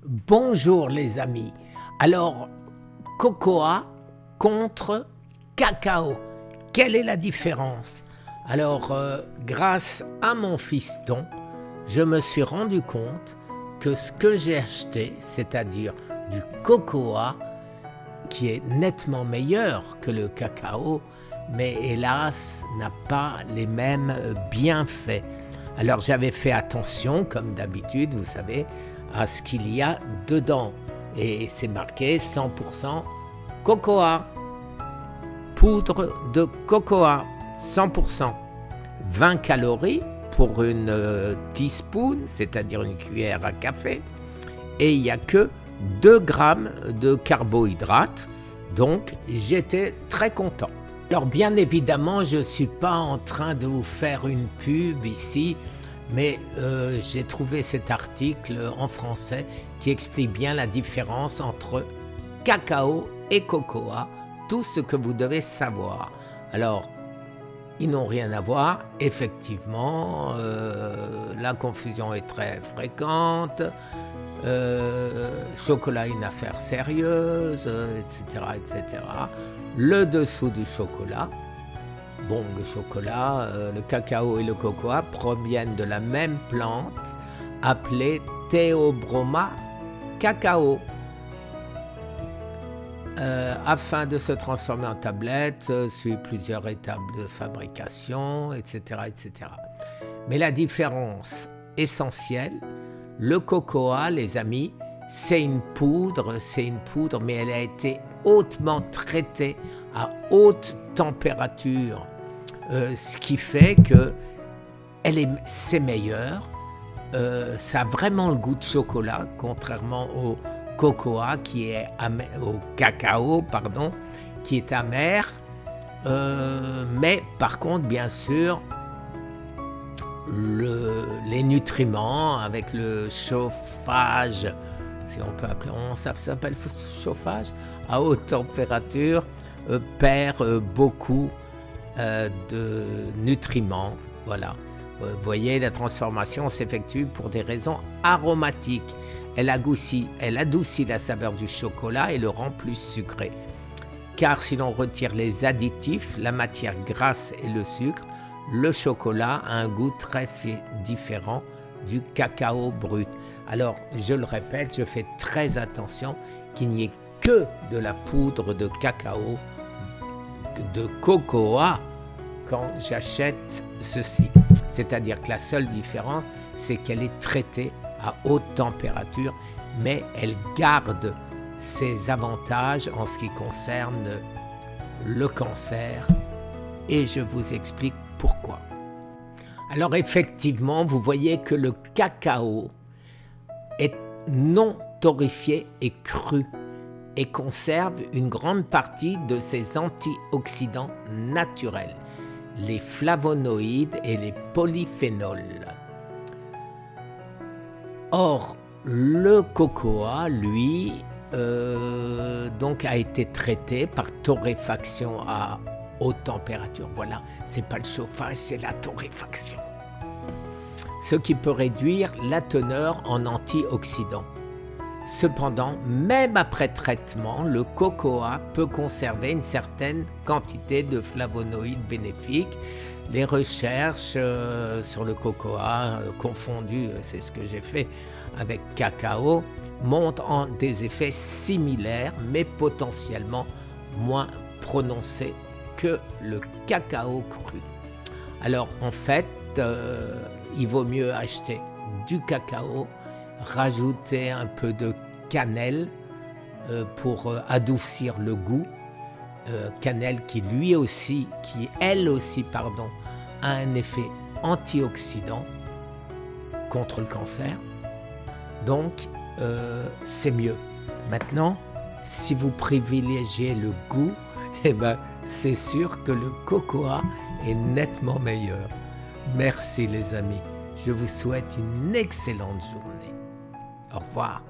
Bonjour les amis. Alors, cocoa contre cacao. Quelle est la différence? Alors, grâce à mon fiston, je me suis rendu compte que ce que j'ai acheté, c'est-à-dire du cocoa, qui est nettement meilleur que le cacao, mais hélas n'a pas les mêmes bienfaits. Alors j'avais fait attention, comme d'habitude, vous savez, à ce qu'il y a dedans. Et c'est marqué 100% cocoa, poudre de cocoa, 100%. 20 calories pour une teaspoon, c'est-à-dire une cuillère à café. Et il n'y a que 2 grammes de carbohydrates. Donc j'étais très content. Alors bien évidemment, je ne suis pas en train de vous faire une pub ici, mais j'ai trouvé cet article en français qui explique bien la différence entre cacao et cocoa, tout ce que vous devez savoir. Alors, ils n'ont rien à voir, effectivement, la confusion est très fréquente, chocolat une affaire sérieuse, etc., etc. Le dessous du chocolat. Bon, le chocolat, le cacao et le cocoa proviennent de la même plante appelée Theobroma cacao. Afin de se transformer en tablette, suit plusieurs étapes de fabrication, etc., etc. Mais la différence essentielle, le cocoa, les amis, c'est une poudre, mais elle a été hautement traitée à haute température, ce qui fait que c'est meilleur. Ça a vraiment le goût de chocolat, contrairement au cocoa qui est au cacao, pardon, qui est amer. Mais par contre, bien sûr, les nutriments avec le chauffage, si on peut appeler, ça s'appelle chauffage à haute température, perd beaucoup de nutriments. Voilà. Vous voyez, la transformation s'effectue pour des raisons aromatiques. Elle adoucit la saveur du chocolat et le rend plus sucré. Car si l'on retire les additifs, la matière grasse et le sucre, le chocolat a un goût très différent du cacao brut. Alors, je le répète, je fais très attention qu'il n'y ait que de la poudre de cacao, de cocoa, quand j'achète ceci. C'est-à-dire que la seule différence, c'est qu'elle est traitée à haute température, mais elle garde ses avantages en ce qui concerne le cancer. Et je vous explique pourquoi. Alors effectivement, vous voyez que le cacao est non torréfié et cru et conserve une grande partie de ses antioxydants naturels, les flavonoïdes et les polyphénols. Or, le cocoa, lui, donc a été traité par torréfaction à haute température. Voilà, c'est pas le chauffage, c'est la torréfaction. Ce qui peut réduire la teneur en antioxydants. Cependant, même après traitement, le cocoa peut conserver une certaine quantité de flavonoïdes bénéfiques. Les recherches sur le cocoa confondu, c'est ce que j'ai fait avec cacao, montrent des effets similaires, mais potentiellement moins prononcés que le cacao cru. Alors en fait, il vaut mieux acheter du cacao, rajouter un peu de cannelle pour adoucir le goût. Cannelle qui elle aussi, a un effet antioxydant contre le cancer. Donc, c'est mieux. Maintenant, si vous privilégiez le goût, eh ben, c'est sûr que le cocoa est nettement meilleur. Merci les amis. Je vous souhaite une excellente journée. Au revoir.